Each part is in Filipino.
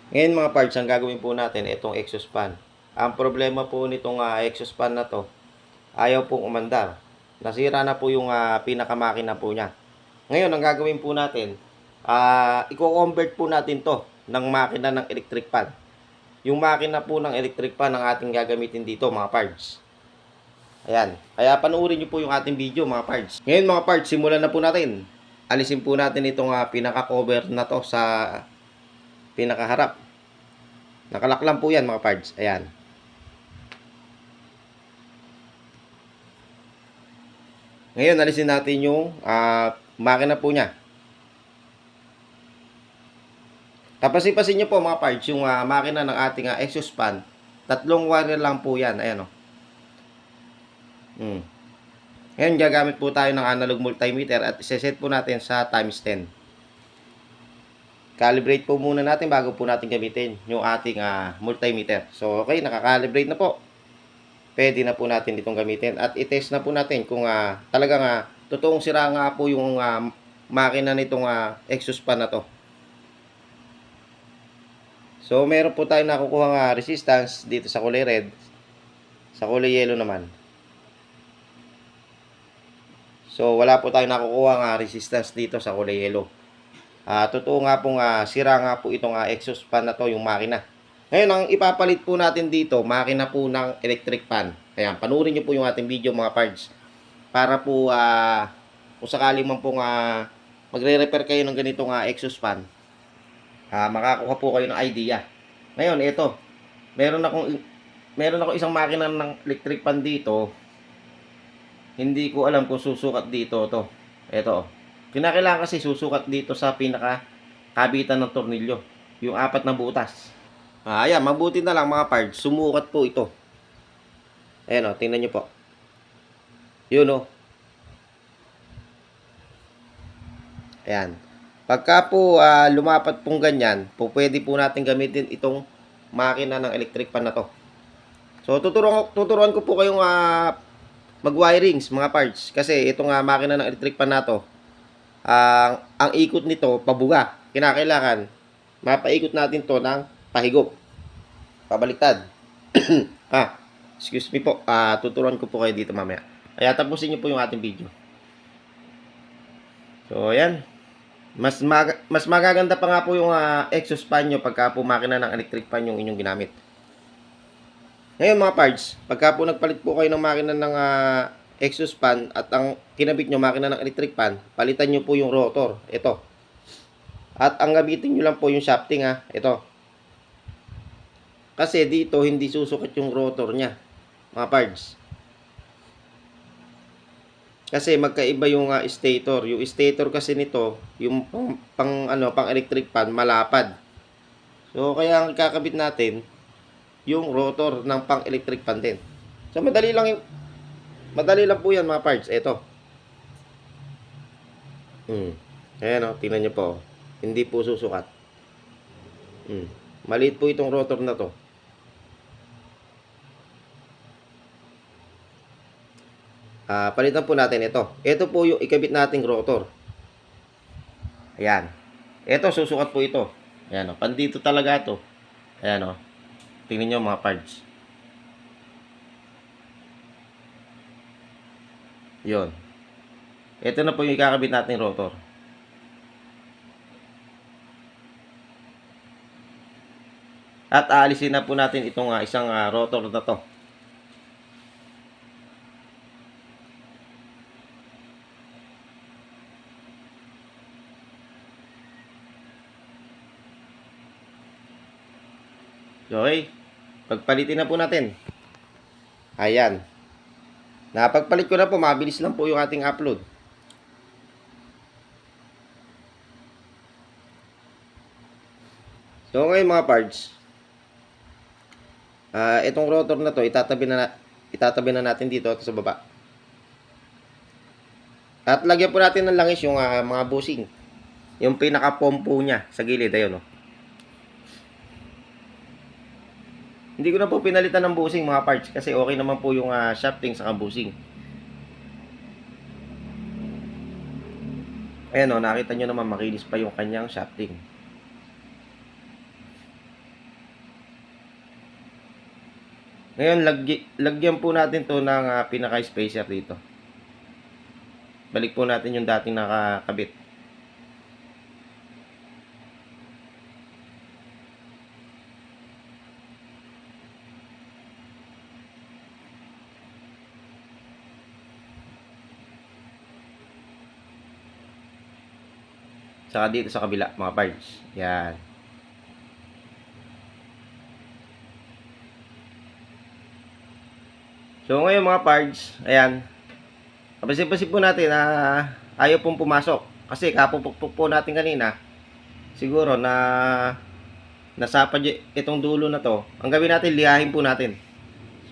Ngayon mga parts, ang gagawin po natin, itong exhaust fan. Ang problema po nitong exhaust fan na to, ayaw pong umandar. Nasira na po yung pinakamakina po niya. Ngayon, ang gagawin po natin, i-convert po natin to ng makina ng electric fan. Yung makina po ng electric fan ang ating gagamitin dito mga parts. Ayan. Kaya panoorin nyo po yung ating video mga parts. Ngayon mga parts, simulan na po natin. Alisin po natin itong pinaka-cover na to sa pinakaharap. Nakalak lang po yan mga parts. Ayan. Ngayon, alisin natin yung makina po niya. Kapasipasin nyo po mga parts yung makina ng ating exhaust fan. Tatlong wire lang po yan. Ayan o. Ngayon, gagamit po tayo ng analog multimeter at iseset po natin sa times 10. Calibrate po muna natin bago po natin gamitin yung ating multimeter. So, okay, nakakalibrate na po. Pwede na po natin itong gamitin. At i-test na po natin kung talagang totoong sira nga po yung makina nitong exhaust fan na to. So, meron po tayong nakukuha resistance dito sa kulay red. Sa kulay yellow naman. So, wala po tayong nakukuha resistance dito sa kulay yellow. Totoo nga pong sira nga po itong exhaust fan na to, yung makina. Ngayon, ang ipapalit po natin dito, makina po ng electric fan. Ayan, panurin nyo po yung ating video mga parts. Para po, kung sakali man pong magre-repair kayo ng ganitong exhaust fan, makakuha po kayo ng idea. Ngayon, ito. Meron ako isang makina ng electric fan dito. Hindi ko alam kung susukat dito to. Ito. Kinakailangan kasi susukat dito sa pinaka kabitan ng tornilyo. Yung 4 na butas. Ayan, mabuti na lang mga parts. Sumukat po ito. Ayan o, tingnan nyo po. Yun o. Ayan. Pagka po lumapat pong ganyan, po pwede po natin gamitin itong makina ng electric fan na to. So, tuturuan ko po kayong mag-wirings mga parts. Kasi itong makina ng electric fan na to, ang ikot nito, pabuga. Kinakailangan, mapaikot natin to ng pahigop. Pabaliktad. Excuse me po. Tuturuan ko po kayo dito mamaya. Kaya tapusin nyo po yung ating video. So, ayan. Mas magaganda pa nga po yung exhaust fan nyo pagka po makina ng electric fan yung inyong ginamit. Ngayon mga parts, pagka po nagpalit po kayo ng makina ng exhaust fan at ang kinabit nyo makina ng electric fan, palitan nyo po yung rotor. Ito. At ang gamitin nyo lang po yung shafting ito. Kasi dito hindi susukat yung rotor niya, mga parts. Kasi magkaiba yung stator. Yung stator kasi nito, yung pang electric fan malapad. So kaya ang kakabit natin yung rotor ng pang electric fan din. So madali lang po yan mga parts. Ito. Ayan o, tingnan nyo po. Hindi po susukat. Maliit po itong rotor na to. Palitan po natin ito. Ito po yung ikabit nating rotor. Ayan. Ito, susukat po ito. Ayan o. Pandito talaga ito. Ayan o. Tingnan nyo mga parts. Yun. Ito na po yung ikakabit nating rotor. At aalisin na po natin itong isang rotor na to. Okay. Pagpalitin na po natin. Ayan. Napagpalit ko na po. Mabilis lang po yung ating upload. So ngayon mga parts, itong rotor na to itatabi na natin dito sa baba. At lagyan po natin ng langis yung mga bushing. Yung pinaka-pompo niya sa gilid. Ayun o. Hindi ko na po pinalitan ng bushing mga parts kasi okay naman po yung shafting sa bushing. Ayan o, nakita nyo naman makinis pa yung kanyang shafting. Ngayon, lagyan po natin to ng pinaka-spacer dito. Balik po natin yung dating nakakabit. Saka dito sa kabila, mga parts. Yan. So, ngayon mga parts, ayan. Kapansin-pansin po natin na ayaw pong pumasok. Kasi kapupukpuk po natin kanina, siguro na nasapad itong dulo na to. Ang gawin natin, lihahin po natin.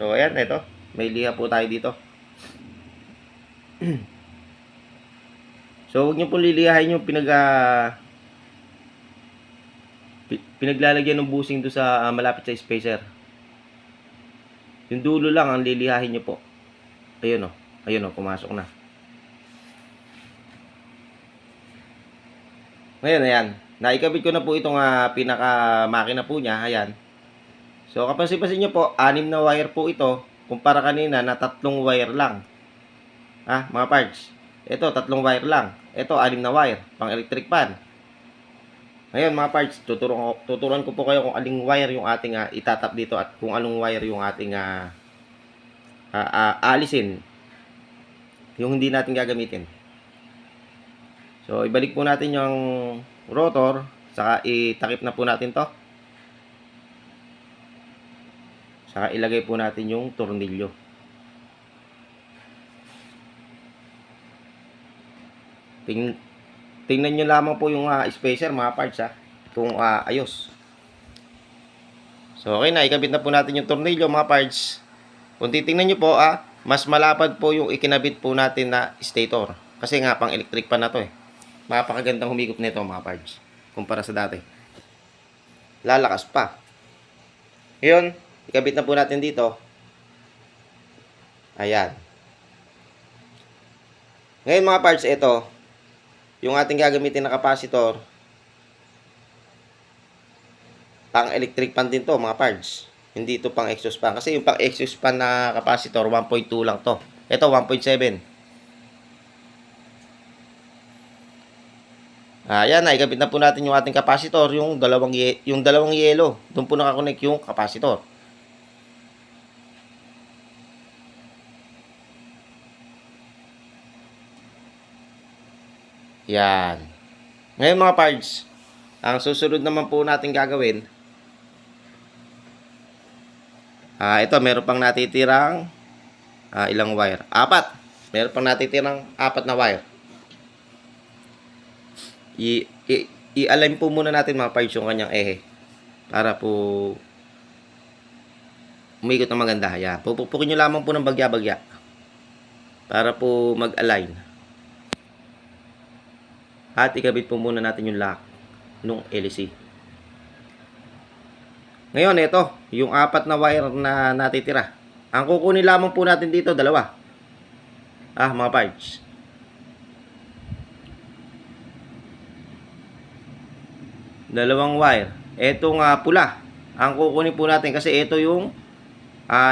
So, ayan, ito. May liha po tayo dito. So, huwag nyo pong lilihahin yung pinaglalagyan ng busing do sa malapit sa spacer. Yung dulo lang ang lilihahin nyo po. Ayun o. Ayun o, pumasok na. Ngayon, ayan. Naikabit ko na po itong pinaka-makina po niya. Ayan. So, kapansin-pansin nyo po, 6 na wire po ito. Kumpara kanina na 3 wire lang. Mga parts. Ito, 3 wire lang. Ito, 6 na wire. Pang electric fan. Ngayon, mga parts, tuturuan ko po kayo kung aling wire yung ating itatap dito at kung anong wire yung ating alisin. Yung hindi natin gagamitin. So, ibalik po natin yung rotor. Saka itakip na po natin to. Saka ilagay po natin yung tornilyo. Tingnan nyo lamang po yung spacer, mga parts kung ayos. So, okay na. Ikabit na po natin yung tornilyo, mga parts. Kung titingnan nyo po, mas malapad po yung ikinabit po natin na stator. Kasi nga, pang electric pa na to eh. Mapakagandang humigop nito, mga parts. Kumpara sa dati. Lalakas pa. Ngayon, ikabit na po natin dito. Ayan. Ngayon, mga parts, ito. Yung ating gagamitin na capacitor, pang electric fan din to, mga parts. Hindi ito pang exhaust fan. Kasi yung pang exhaust fan na capacitor, 1.2 lang to. Ito, 1.7. Ayan, naikabit na po natin yung ating capacitor, yung dalawang yellow. Doon po nakakonect yung capacitor. Yan. Ngayon, mga parts, ang susunod naman po natin gagawin, ito, meron pang natitirang ilang wire? 4. Meron pang natitirang 4 na wire. I-align po muna natin, mga parts, yung kanyang ehe. Para po umikot na maganda. Yan. Pupukin nyo lamang po ng bagya-bagya. Para po mag-align. At ikabit po muna natin yung lock nung LC. Ngayon, ito, yung 4 na wire na natitira. Ang kukunin lamang po natin dito, 2. Mga parts. Dalawang wire. Etong pula. Ang kukunin po natin kasi ito yung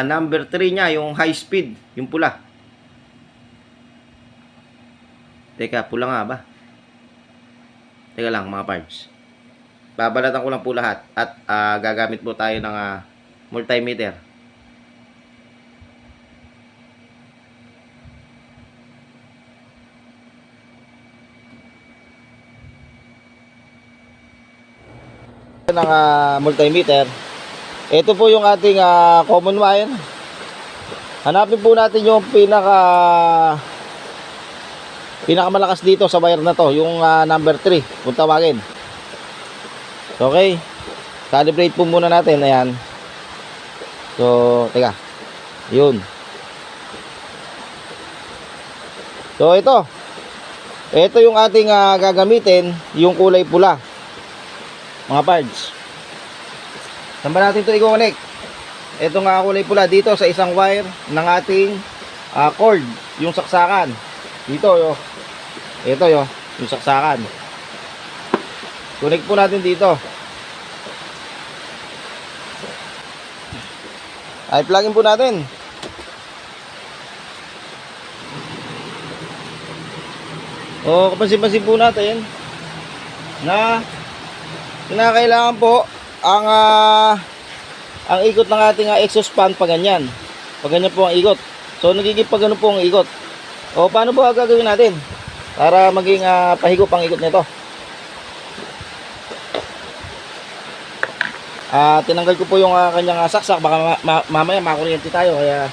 number 3 niya, yung high speed, yung pula. Teka, pula nga ba? Teka lang, mga parts. Babalatan ko lang po lahat. At gagamit po tayo ng multimeter. Ng multimeter. Ito po yung ating common wire. Hanapin po natin yung pinakamalakas dito sa wire na to, yung number 3 kung tawagin. Okay, calibrate po muna natin. Ayan. So, teka, yun. So, ito yung ating gagamitin, yung kulay pula, mga parts. Saan ba natin ito i-connect? Ito nga kulay pula dito sa isang wire ng ating cord, yung saksakan dito, ito yung saksakan. Connect po natin dito. Ay, plugin po natin. O, kapansin-pansin po natin na kinakailangan po ang ikot ng ating exhaust fan pa ganyan. Pag ganyan po ang ikot. So, nagiging pag ganun po ang ikot. O, paano po gagawin natin para maging pahigop ang ikot nito? Tinanggal ko po yung kanyang saksak. Baka mamaya makuryente tayo. Kaya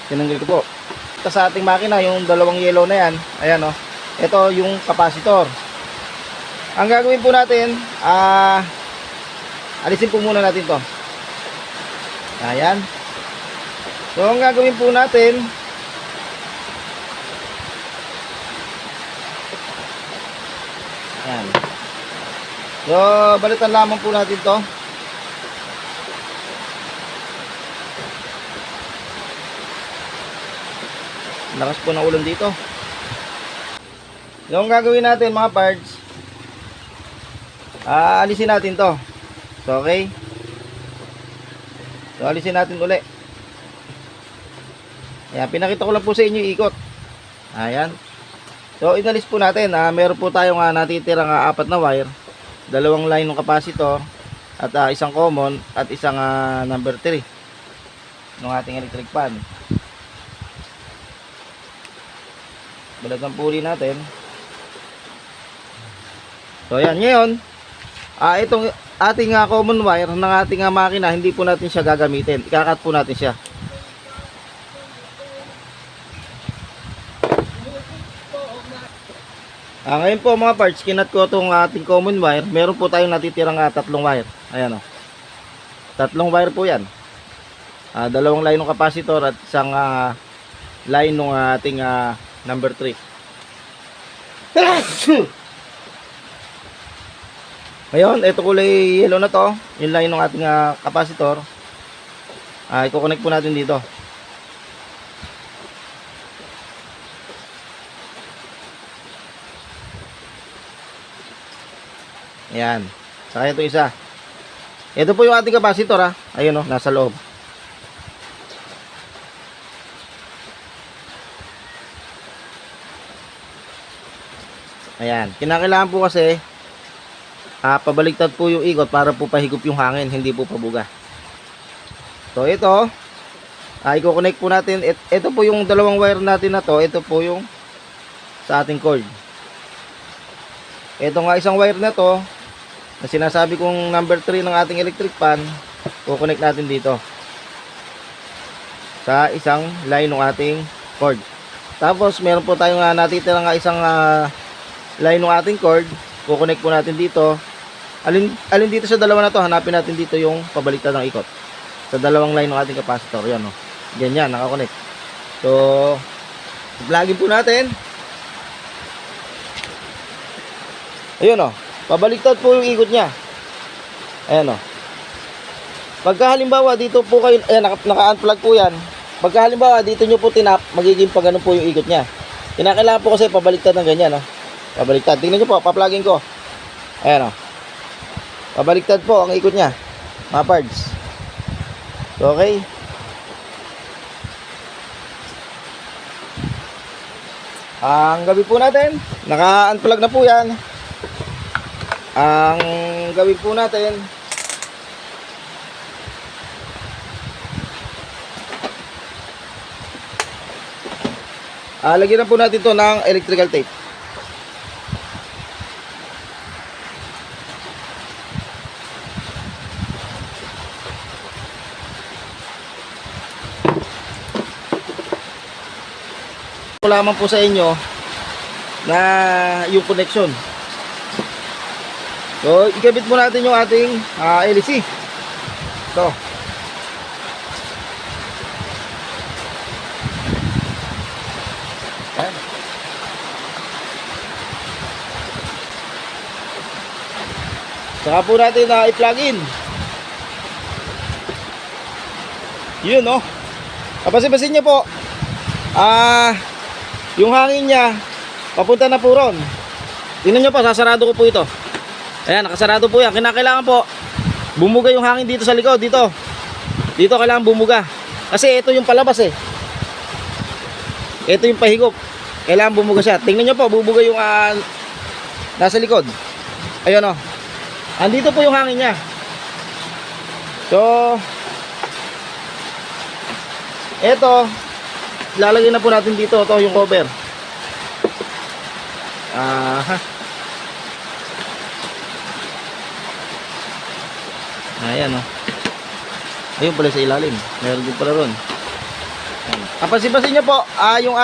tinanggal ko po. Ito sa ating makina, yung dalawang yellow na yan. Ayan o. Ito yung capacitor. Ang gagawin po natin, alisin po muna natin to. Ayan. So, ang gagawin po natin, ayan. So, balitan lamang po natin to. Lakas po ng ulan dito. Yung gagawin natin mga parts, alisin natin to. So, okay. So, alisin natin uli. Ayan, pinakita ko lang po sa inyo yung ikot. Ayan. So, inalis po natin. Meron po tayong natitirang 4 na wire. 2 line ng capacitor at isang common at isang number 3 ng ating electric fan. Balagan po rin natin. So, ayan. Ngayon, itong ating common wire ng ating makina, hindi po natin siya gagamitin. Ikakat po natin siya. Ngayon po mga parts, kinat ko itong ating common wire. Meron po tayong natitirang 3 wire. Ayan o. 3 wire po yan. 2 line ng capacitor at isang line ng ating number 3. Ngayon, ito kulay yellow na to, yung line ng ating capacitor. I-connect po natin dito. Ayan. Saka ito isa. Ito po yung ating capacitor ayun nasa loob. Ayan. Kinakailangan po kasi pabaligtad po yung ikot para po pahigop yung hangin, hindi po pabuga. So ito, i-connect po natin. Ito po yung 2 wire natin na to. Ito po yung sa ating cord. Ito nga isang wire na to na sinasabi kong number 3 ng ating electric fan, i-connect natin dito sa isang line ng ating cord. Tapos meron po tayong natitira nga isang line ng ating cord, i-connect po natin dito. Alin dito sa dalawa na to, hanapin natin dito yung pabaliktad ng ikot sa 2 line ng ating capacitor. Yan ganyan, nakakonect. So, plugin po natin. Ayun pabaliktad po yung ikot nya. Ayan pagka halimbawa dito po kayo, ayan, naka-unplug po yan. Pagka halimbawa dito nyo po tinap, magiging pa ganun po yung ikot nya. Kinakailangan po kasi pabaliktad ng ganyan pabaliktad. Tingnan nyo po, pa-plugin ko. Ayan pabaliktad po ang ikot nya, mga parts. Okay. Ang gabi po natin, naka-unplug na po yan. Ang gawin po natin, lagyan na po natin to ng electrical tape. Ko lamang po sa inyo na yung connection. So, ikabit mo natin yung ating LEC. Ito. Ayan. Saka po natin i-plug in. Yun Kapasin-pasin niya po. Yung hangin niya papunta na po ron. Tingnan nyo po, sasarado ko po ito. Ayan, nakasarado po yan. Kinakailangan po bumuga yung hangin dito sa likod. Dito kailangan bumuga. Kasi ito yung palabas eh. Ito yung pahigop. Kailangan bumuga siya. Tingnan nyo po, bubuga yung nasa likod. Ayun o. Andito po yung hangin niya. So, ito, lalagay na po natin dito. Ito yung cover. Ayan o. Ayun pala sa ilalim. Meron din pala ron. Kapansin-pansin nyo po, yung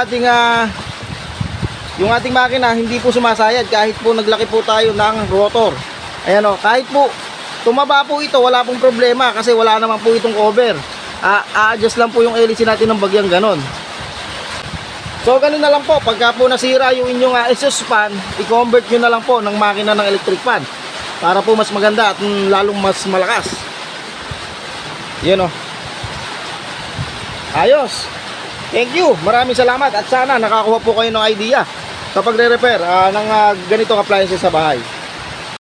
ating makina hindi po sumasayad kahit po naglaki po tayo ng rotor. Ayan o, kahit po tumaba po ito, wala pong problema kasi wala naman po itong cover. A-adjust lang po yung hélice natin ng bagyang ganon. So ganun na lang po, pagka po nasira yung inyong exhaust fan, i-convert nyo na lang po ng makina ng electric fan para po mas maganda at lalong mas malakas. Yun o. Ayos. Thank you. Maraming salamat at sana nakakuha po kayo ng idea sa pagre-repair ng ganitong appliances sa bahay.